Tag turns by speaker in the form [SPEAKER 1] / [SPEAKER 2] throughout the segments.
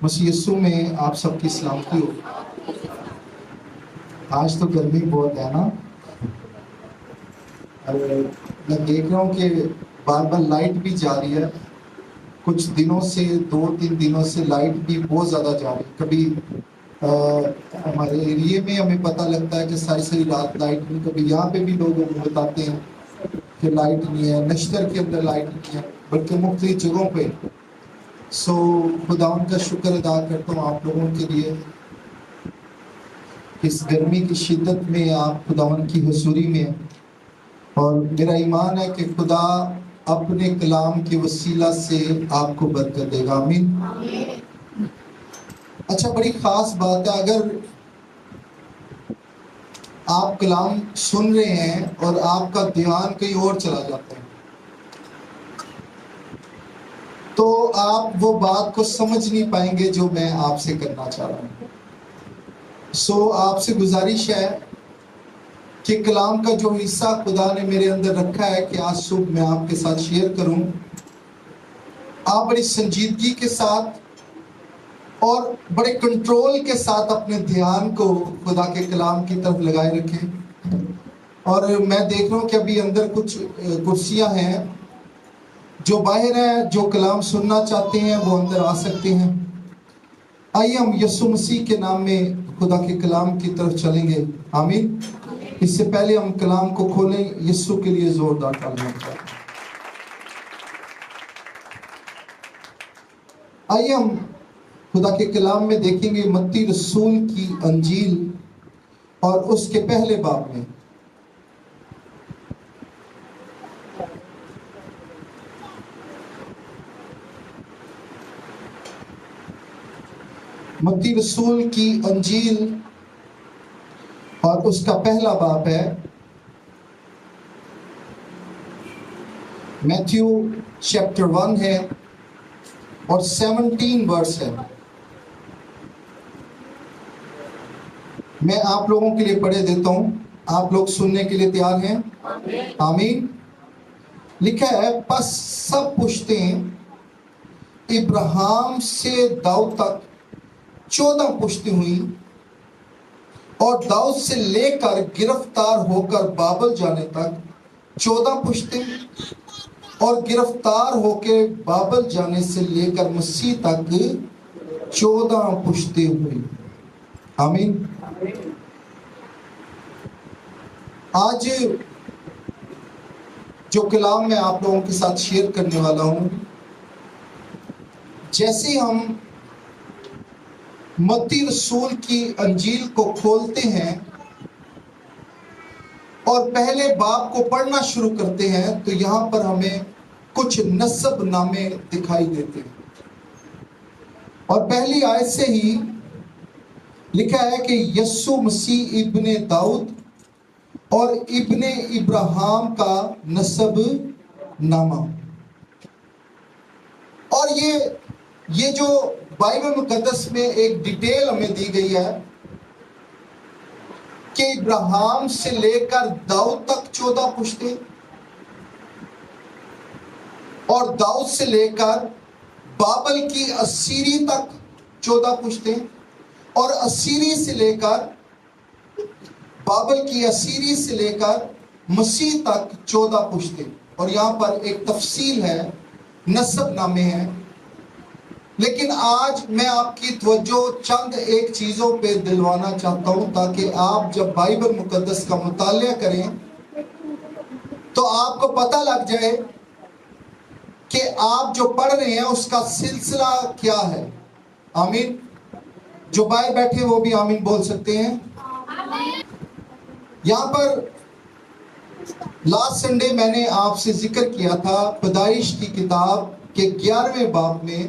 [SPEAKER 1] مسیح یسوع میں آپ سب کی سلامتی ہو۔ آج تو گرمی بہت ہے نا، اور میں دیکھ رہا ہوں کہ بار بار لائٹ بھی جا رہی ہے۔ کچھ دنوں سے 2-3 دنوں سے لائٹ بھی بہت زیادہ جا رہی ہے۔ کبھی ہمارے ایریے میں ہمیں پتہ لگتا ہے کہ ساری رات لائٹ نہیں، کبھی یہاں پہ بھی لوگ بتاتے ہیں کہ لائٹ نہیں ہے، نشتر کے اندر لائٹ نہیں ہے، بلکہ مختلف جگہوں پہ۔ خدا ان کا شکر ادا کرتا ہوں آپ لوگوں کے لیے، اس گرمی کی شدت میں آپ خداوند کی حضوری میں، اور میرا ایمان ہے کہ خدا اپنے کلام کے وسیلہ سے آپ کو برکت دے گا۔ آمین۔ اچھا، بڑی خاص بات ہے، اگر آپ کلام سن رہے ہیں اور آپ کا دھیان کہیں اور چلا جاتا ہے تو آپ وہ بات کو سمجھ نہیں پائیں گے جو میں آپ سے کرنا چاہ رہا ہوں۔ آپ سے گزارش ہے کہ کلام کا جو حصہ خدا نے میرے اندر رکھا ہے کہ آج صبح میں آپ کے ساتھ شیئر کروں، آپ بڑی سنجیدگی کے ساتھ اور بڑے کنٹرول کے ساتھ اپنے دھیان کو خدا کے کلام کی طرف لگائے رکھیں۔ اور میں دیکھ رہا ہوں کہ ابھی اندر کچھ کرسیاں ہیں، جو باہر ہیں، جو کلام سننا چاہتے ہیں وہ اندر آ سکتے ہیں۔ آئیے ہم یسوع مسیح کے نام میں خدا کے کلام کی طرف چلیں گے۔ آمین۔ اس سے پہلے ہم کلام کو کھولیں، یسوع کے لیے زوردار تالیاں بجائیں۔ آئیے ہم خدا کے کلام میں دیکھیں گے متی رسول کی انجیل اور اس کے پہلے باب میں۔ متی رسول کی انجیل اور اس کا پہلا باب ہے، میتھیو چیپٹر 1 ہے اور 17 ورس ہے۔ میں آپ لوگوں کے لیے پڑھے دیتا ہوں، آپ لوگ سننے کے لیے تیار ہیں؟ آمین۔ لکھا ہے، پس سب پوچھتے ہیں، ابراہیم سے داؤد تک 14 پشتیں ہوئیں، اور داؤد سے لے کر گرفتار ہو کر بابل جانے تک 14 پشتیں، اور گرفتار ہو کے بابل جانے سے لے کر مسیح تک 14 پشتیں ہوئیں۔ آمین۔ آج جو کلام میں آپ لوگوں کے ساتھ شیئر کرنے والا ہوں، جیسے ہم متی رسول کی انجیل کو کھولتے ہیں اور پہلے باب کو پڑھنا شروع کرتے ہیں تو یہاں پر ہمیں کچھ نسب نامے دکھائی دیتے ہیں، اور پہلی آیت سے ہی لکھا ہے کہ یسوع مسیح ابن داؤد اور ابن ابراہیم کا نسب نامہ۔ اور یہ جو بائبل مقدس میں ایک ڈیٹیل ہمیں دی گئی ہے کہ ابراہیم سے لے کر داؤد تک 14 پشتیں، اور داؤد سے لے کر بابل کی اسیری تک 14 پشتیں، اور اسیری سے لے کر بابل کی اسیری سے لے کر مسیح تک 14 پشتیں۔ اور یہاں پر ایک تفصیل ہے، نسب نامے ہیں۔ لیکن آج میں آپ کی توجہ چند ایک چیزوں پہ دلوانا چاہتا ہوں، تاکہ آپ جب بائبل مقدس کا مطالعہ کریں تو آپ کو پتہ لگ جائے کہ آپ جو پڑھ رہے ہیں اس کا سلسلہ کیا ہے۔ آمین۔ جو باہر بیٹھے وہ بھی آمین بول سکتے ہیں۔ یہاں پر لاسٹ سنڈے میں نے آپ سے ذکر کیا تھا پیدائش کی کتاب کے 11ویں باب میں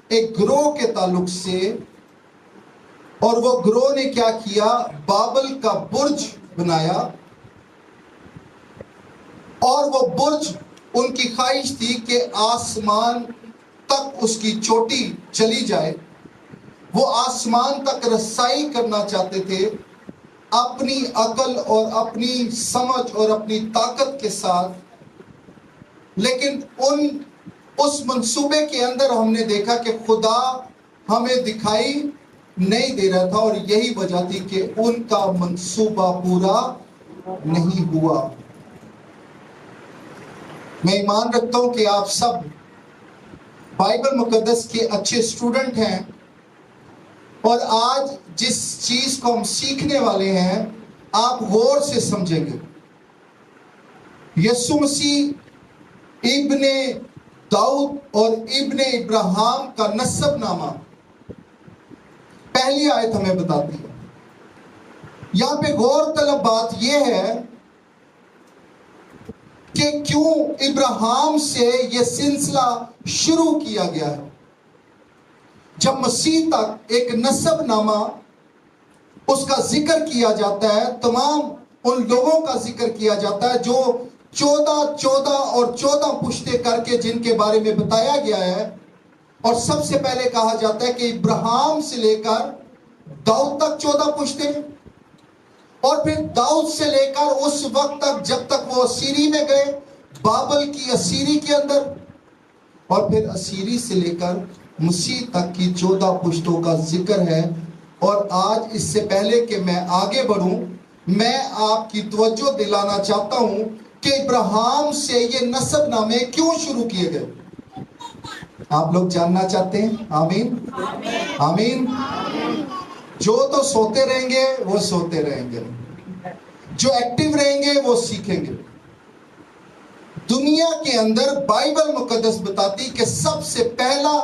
[SPEAKER 1] ایک گروہ کے تعلق سے، اور وہ گروہ نے کیا کیا، بابل کا برج بنایا، اور وہ برج ان کی خواہش تھی کہ آسمان تک اس کی چوٹی چلی جائے، وہ آسمان تک رسائی کرنا چاہتے تھے اپنی عقل اور اپنی سمجھ اور اپنی طاقت کے ساتھ۔ لیکن اس منصوبے کے اندر ہم نے دیکھا کہ خدا ہمیں دکھائی نہیں دے رہا تھا، اور یہی وجہ تھی کہ ان کا منصوبہ پورا نہیں ہوا۔ میں ایمان رکھتا ہوں کہ آپ سب بائبل مقدس کے اچھے اسٹوڈنٹ ہیں، اور آج جس چیز کو ہم سیکھنے والے ہیں آپ غور سے سمجھیں گے۔ یسوع مسیح ابن داؤد اور ابن ابراہیم کا نسب نامہ پہلی آیت ہمیں بتاتی ہے۔ یہاں پہ غور طلب بات یہ ہے کہ کیوں ابراہیم سے یہ سلسلہ شروع کیا گیا ہے۔ جب مسیح تک ایک نسب نامہ اس کا ذکر کیا جاتا ہے، تمام ان لوگوں کا ذکر کیا جاتا ہے جو 14 پشتے کر کے جن کے بارے میں بتایا گیا ہے، اور سب سے پہلے کہا جاتا ہے کہ ابراہیم سے لے کر داؤد تک 14 پشتے، اور پھر داؤد سے لے کر اس وقت تک جب تک وہ اسیری میں گئے، بابل کی اسیری کے اندر، اور پھر اسیری سے لے کر مسیح تک کی 14 پشتوں کا ذکر ہے۔ اور آج اس سے پہلے کہ میں آگے بڑھوں، میں آپ کی توجہ دلانا چاہتا ہوں کہ ابراہیم سے یہ نسب نامے کیوں شروع کیے گئے۔ آپ لوگ جاننا چاہتے ہیں؟ آمین آمین۔ جو تو سوتے رہیں گے وہ سوتے رہیں گے، جو ایکٹیو رہیں گے وہ سیکھیں گے۔ دنیا کے اندر بائبل مقدس بتاتی کہ سب سے پہلا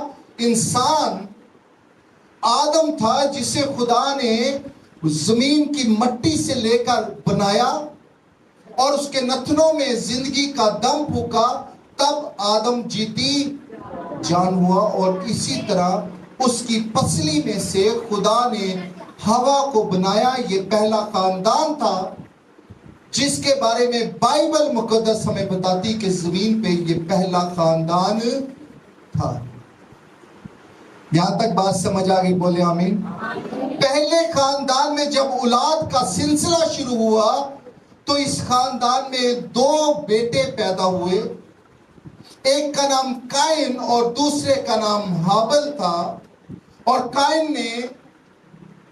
[SPEAKER 1] انسان آدم تھا، جسے خدا نے زمین کی مٹی سے لے کر بنایا اور اس کے نتنوں میں زندگی کا دم پھونکا، تب آدم جیتی جان ہوا، اور اسی طرح اس کی پسلی میں سے خدا نے ہوا کو بنایا۔ یہ پہلا خاندان تھا جس کے بارے میں بائبل مقدس ہمیں بتاتی کہ زمین پہ یہ پہلا خاندان تھا۔ یہاں تک بات سمجھ آ گئی؟ بولے آمین۔ پہلے خاندان میں جب اولاد کا سلسلہ شروع ہوا تو اس خاندان میں 2 بیٹے پیدا ہوئے، ایک کا نام قائن اور دوسرے کا نام ہابل تھا۔ اور قائن نے،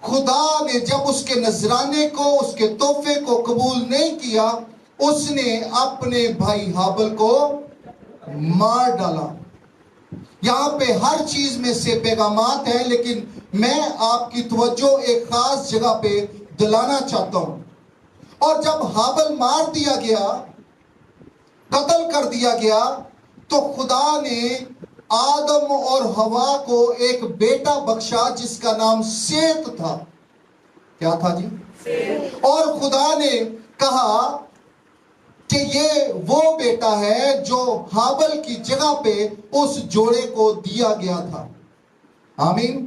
[SPEAKER 1] خدا نے جب اس کے نذرانے کو، اس کے تحفے کو قبول نہیں کیا، اس نے اپنے بھائی ہابل کو مار ڈالا۔ یہاں پہ ہر چیز میں سے پیغامات ہیں، لیکن میں آپ کی توجہ ایک خاص جگہ پہ دلانا چاہتا ہوں۔ اور جب ہابل مار دیا گیا، قتل کر دیا گیا، تو خدا نے آدم اور ہوا کو ایک بیٹا بخشا جس کا نام سیت تھا۔ کیا تھا جی؟ اور خدا نے کہا کہ یہ وہ بیٹا ہے جو ہابل کی جگہ پہ اس جوڑے کو دیا گیا تھا۔ آمین۔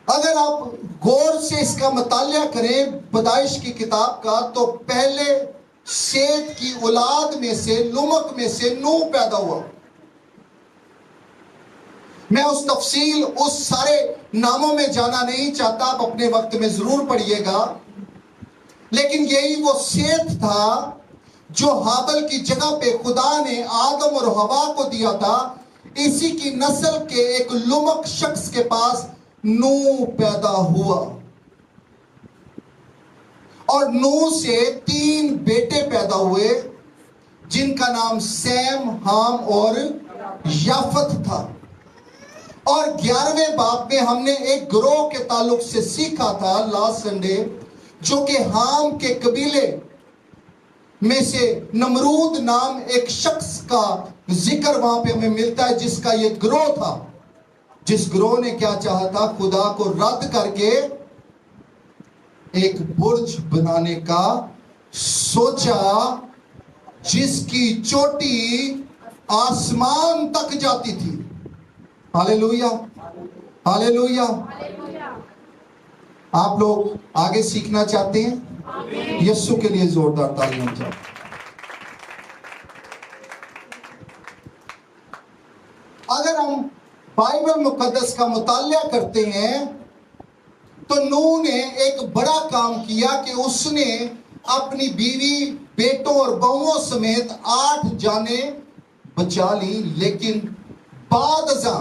[SPEAKER 1] اگر آپ غور سے اس کا مطالعہ کریں پیدائش کی کتاب کا، تو پہلے سیت کی اولاد میں سے، لمک میں سے نوح پیدا ہوا۔ میں اس تفصیل، اس سارے ناموں میں جانا نہیں چاہتا، آپ اپنے وقت میں ضرور پڑھیے گا، لیکن یہی وہ سیت تھا جو ہابل کی جگہ پہ خدا نے آدم اور ہوا کو دیا تھا۔ اسی کی نسل کے ایک لمک شخص کے پاس نوح پیدا ہوا، اور نوح سے 3 بیٹے پیدا ہوئے جن کا نام سیم، ہام اور یافت تھا۔ اور 11ویں باب میں ہم نے ایک گروہ کے تعلق سے سیکھا تھا لاسٹ سنڈے، جو کہ ہام کے قبیلے میں سے نمرود نام ایک شخص کا ذکر وہاں پہ ہمیں ملتا ہے، جس کا یہ گروہ تھا، جس گروہ نے کیا چاہا تھا؟ خدا کو رد کر کے ایک برج بنانے کا سوچا جس کی چوٹی آسمان تک جاتی تھی۔ ہالےلویا، ہالےلویا۔ آپ لوگ آگے سیکھنا چاہتے ہیں؟ یسوع کے لیے زوردار تالیاں جائیں۔ اگر ہم بائبل مقدس کا مطالعہ کرتے ہیں تو نوح نے ایک بڑا کام کیا کہ اس نے اپنی بیوی، بیٹوں اور بہوؤں سمیت 8 جانیں بچا لی، لیکن بعد ازاں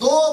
[SPEAKER 1] 2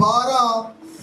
[SPEAKER 1] 12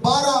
[SPEAKER 1] 12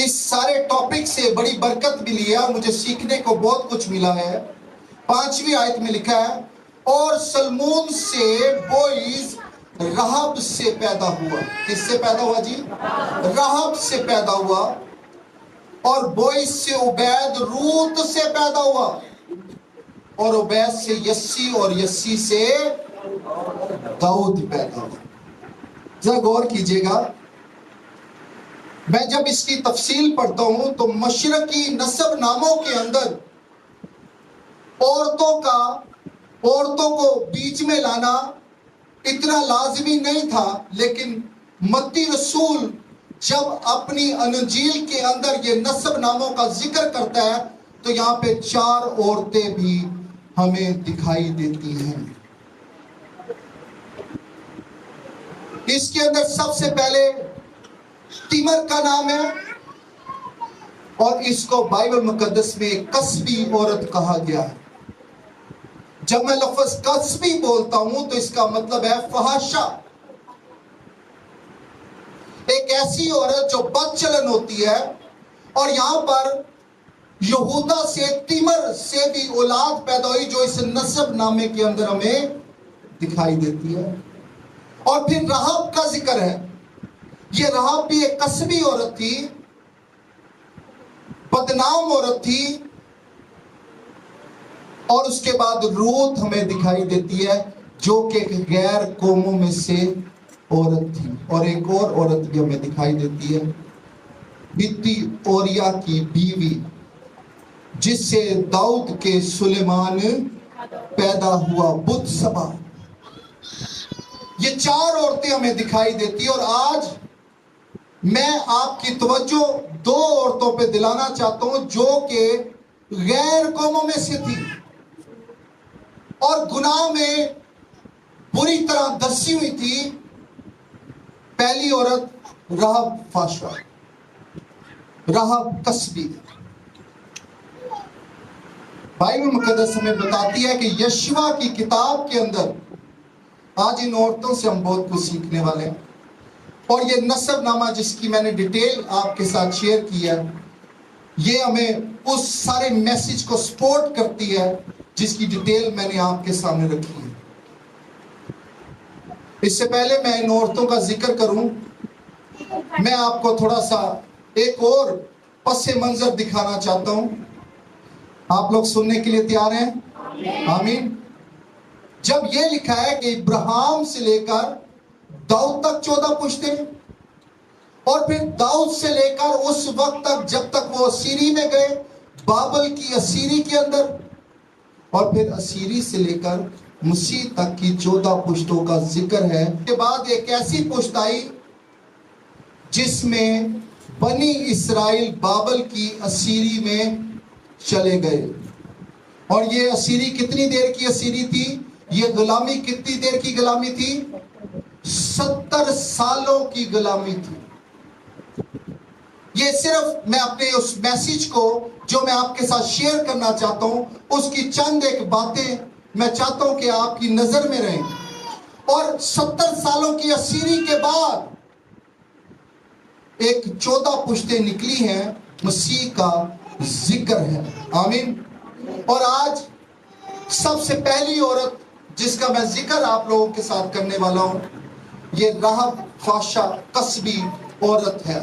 [SPEAKER 1] اس سارے ٹاپک سے بڑی برکت ملی ہے اور مجھے سیکھنے کو بہت کچھ ملا ہے۔ 5ویں آیت میں لکھا ہے اور سلمون سے بوئز رہب سے پیدا ہوا۔ کس سے پیدا ہوا جی؟ رہب سے پیدا ہوا۔ اور بوئز سے عبید روت سے پیدا ہوا، اور عبید سے یسی، اور یسی سے داؤد پیدا ہوا۔ ذرا غور کیجئے گا، میں جب اس کی تفصیل پڑھتا ہوں تو مشرقی نسب ناموں کے اندر عورتوں کو بیچ میں لانا اتنا لازمی نہیں تھا، لیکن متی رسول جب اپنی انجیل کے اندر یہ نسب ناموں کا ذکر کرتا ہے تو یہاں پہ 4 عورتیں بھی ہمیں دکھائی دیتی ہیں۔ اس کے اندر سب سے پہلے تیمر کا نام ہے، اور اس کو بائبل مقدس میں کسبی عورت کہا گیا ہے۔ جب میں لفظ کسبی بولتا ہوں تو اس کا مطلب ہے فحاشا، ایک ایسی عورت جو بد چلن ہوتی ہے۔ اور یہاں پر یہودا سے تیمر سے بھی اولاد پیدا ہوئی جو اس نسب نامے کے اندر ہمیں دکھائی دیتی ہے۔ اور پھر رہب کا ذکر ہے، یہ رہب بھی ایک کسبی عورت تھی، بدنام عورت تھی۔ اور اس کے بعد روت ہمیں دکھائی دیتی ہے جو کہ غیر قوموں میں سے عورت تھی۔ اور ایک اور عورت بھی ہمیں دکھائی دیتی ہے، بیتی اوریا کی بیوی، جس سے داؤد کے سلیمان پیدا ہوا، بت سبا۔ یہ 4 عورتیں ہمیں دکھائی دیتی، اور آج میں آپ کی توجہ 2 عورتوں پہ دلانا چاہتا ہوں جو کہ غیر قوموں میں سے تھی اور گناہ میں بری طرح دسی ہوئی تھی۔ پہلی عورت رہب فاشا، رہب کسبی۔ بائبل مقدس ہمیں بتاتی ہے کہ یشوع کی کتاب کے اندر آج ان عورتوں سے ہم بہت کچھ سیکھنے والے ہیں۔ اور یہ نسب نامہ جس کی میں نے ڈیٹیل آپ کے ساتھ شیئر کی ہے، یہ ہمیں اس سارے میسج کو سپورٹ کرتی ہے جس کی ڈیٹیل میں نے آپ کے سامنے رکھی ہے۔ اس سے پہلے میں ان عورتوں کا ذکر کروں، میں آپ کو تھوڑا سا ایک اور پس منظر دکھانا چاہتا ہوں۔ آپ لوگ سننے کے لیے تیار ہیں؟ آمین۔ جب یہ لکھا ہے کہ ابراہیم سے لے کر داؤد تک 14 پشتیں، اور پھر داؤد سے لے کر اس وقت تک جب تک وہ اسیری میں گئے، بابل کی اسیری کے اندر، اور پھر اسیری سے لے کر مسیح تک کی 14 پشتوں کا ذکر ہے۔ اس کے بعد ایک ایسی پشت آئی جس میں بنی اسرائیل بابل کی اسیری میں چلے گئے۔ اور یہ اسیری کتنی دیر کی اسیری تھی؟ یہ غلامی کتنی دیر کی غلامی تھی؟ 70 سالوں کی غلامی تھی۔ یہ صرف میں اپنے اس میسیج کو جو میں آپ کے ساتھ شیئر کرنا چاہتا ہوں، اس کی چند ایک باتیں میں چاہتا ہوں کہ آپ کی نظر میں رہیں۔ اور 70 سالوں کی اسیری کے بعد ایک 14 پشتیں نکلی ہیں، مسیح کا ذکر ہے۔ آمین۔ اور آج سب سے پہلی عورت جس کا میں ذکر آپ لوگوں کے ساتھ کرنے والا ہوں، یہ رہب فاشا کسبی عورت ہے۔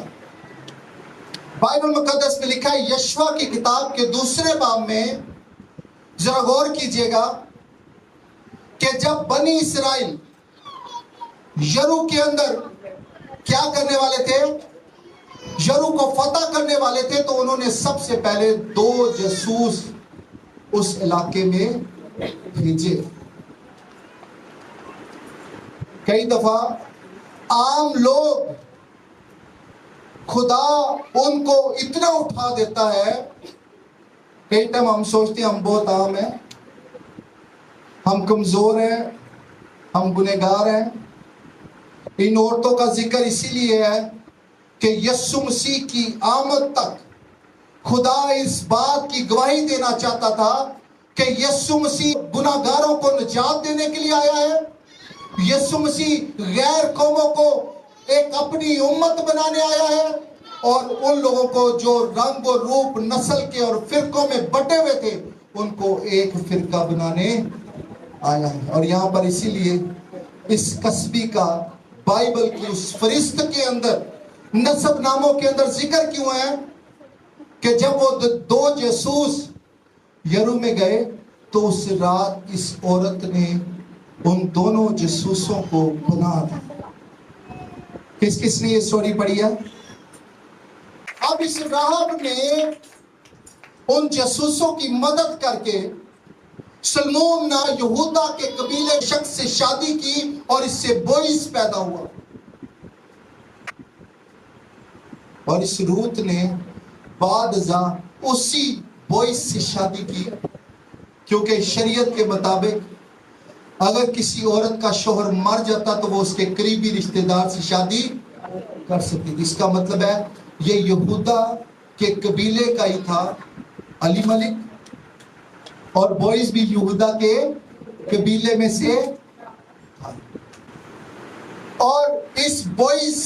[SPEAKER 1] بائبل مقدس میں لکھا ہے یشوع کی کتاب کے 2 باب میں، ذرا غور کیجئے گا کہ جب بنی اسرائیل یرو کے اندر کیا کرنے والے تھے، یرو کو فتح کرنے والے تھے، تو انہوں نے سب سے پہلے 2 جاسوس اس علاقے میں بھیجے۔ کئی دفعہ عام لوگ خدا ان کو اتنا اٹھا دیتا ہے، کئی ٹائم ہم سوچتے ہیں ہم بہت عام ہیں، ہم کمزور ہیں، ہم گنہگار ہیں۔ ان عورتوں کا ذکر اسی لیے ہے کہ یسوع مسیح کی آمد تک خدا اس بات کی گواہی دینا چاہتا تھا کہ یسوع مسیح گناہگاروں کو نجات دینے کے لیے آیا ہے۔ یسوع مسیح غیر قوموں کو ایک اپنی امت بنانے آیا ہے۔ اور ان لوگوں کو جو رنگ و روپ نسل کے اور فرقوں میں بٹے ہوئے تھے ان کو ایک فرقہ بنانے آیا ہے. اور یہاں پر اسی لیے اس قصبی کا بائبل کی اس فہرست کے اندر نسب ناموں کے اندر ذکر کیوں ہے کہ جب وہ دو جاسوس یرو میں گئے تو اس رات اس عورت نے ان دونوں جاسوسوں کو بنا دیا. کس نے یہ سٹوری پڑھی ہے؟ اب اس راہب نے ان جاسوسوں کی مدد کر کے سلمون نہ یہودا کے قبیلے شخص سے شادی کی اور اس سے بوئز پیدا ہوا. اور اس روت نے بعد ازاں اسی بوئز سے شادی کی کیونکہ شریعت کے مطابق اگر کسی عورت کا شوہر مر جاتا تو وہ اس کے قریبی رشتہ دار سے شادی کر سکتی تھی. اس کا مطلب ہے یہ یہودا کے قبیلے کا ہی تھا علی ملک اور بوئز بھی یہودا کے قبیلے میں سے تھا. اور اس بوئز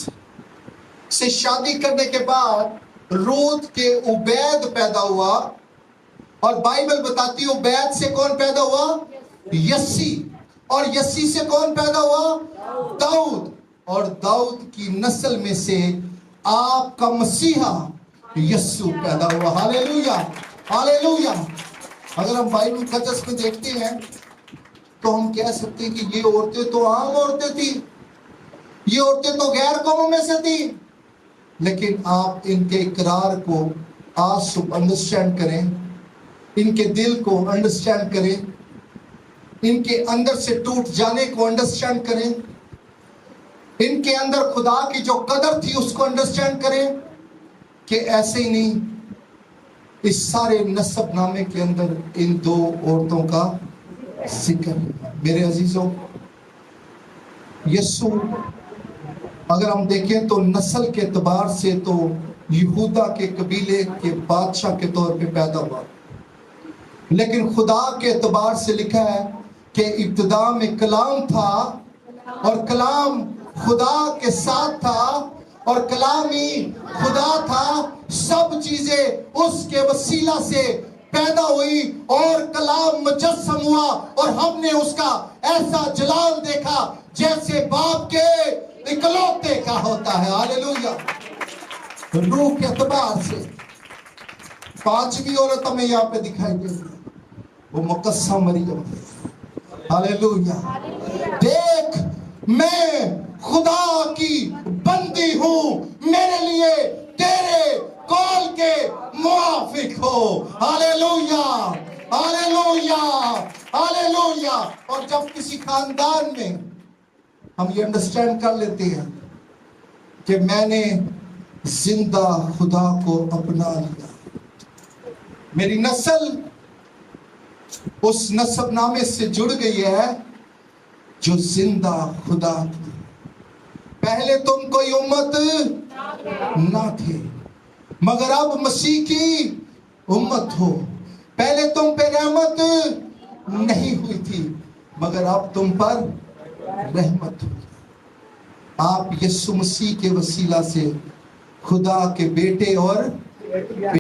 [SPEAKER 1] سے شادی کرنے کے بعد روت کے عبید پیدا ہوا اور بائبل بتاتی ہے عبید سے کون پیدا ہوا؟ یسی. اور یسی سے کون پیدا ہوا؟ داؤد. اور داؤد کی نسل میں سے آپ کا مسیحا یسوع پیدا ہوا. ہاللیلویہ ہاللیلویہ. اگر ہم بائبل مقدس میں دیکھتے ہیں تو ہم کہہ سکتے ہیں کہ یہ عورتیں تو عام عورتیں تھیں, یہ عورتیں تو غیر قوموں میں سے تھیں, لیکن آپ ان کے اقرار کو آج صبح انڈرسٹینڈ کریں, ان کے دل کو انڈرسٹینڈ کریں, ان کے اندر سے ٹوٹ جانے کو انڈرسٹینڈ کریں, ان کے اندر خدا کی جو قدر تھی اس کو انڈرسٹینڈ کریں کہ ایسے ہی نہیں. اس سارے نسب نامے کے اندر ان دو عورتوں کا ذکر ہے. میرے عزیزوں, یسوع اگر ہم دیکھیں تو نسل کے اعتبار سے تو یہودا کے قبیلے کے بادشاہ کے طور پہ پیدا ہوا, لیکن خدا کے اعتبار سے لکھا ہے کہ ابتدا میں کلام تھا اور کلام خدا کے ساتھ تھا اور کلام ہی خدا تھا. سب چیزیں اس کے وسیلہ سے پیدا ہوئی اور کلام مجسم ہوا اور ہم نے اس کا ایسا جلال دیکھا جیسے باپ کے اکلوتے کا ہوتا ہے. ہاللیلویہ. روح کے اعتبار سے پانچویں عورت ہمیں یہاں پہ دکھائی دے رہی ہے, وہ مقدسہ مریم. ہاللیلویہ. دیکھ میں خدا کی بندی ہوں, میرے لیے تیرے قول کے موافق ہو. ہاللیلویہ ہاللیلویہ ہاللیلویہ. اور جب کسی خاندان میں ہم یہ انڈرسٹینڈ کر لیتے ہیں کہ میں نے زندہ خدا کو اپنا لیا, میری نسل اس نسب نامے سے جڑ گئی ہے جو زندہ خدا کی. پہلے تم کوئی امت نہ تھے مگر اب مسیح کی امت ہو. پہلے تم پہ رحمت نہیں ہوئی تھی مگر اب تم پر رحمت ہوئی. آپ یسوع مسیح کے وسیلہ سے خدا کے بیٹے اور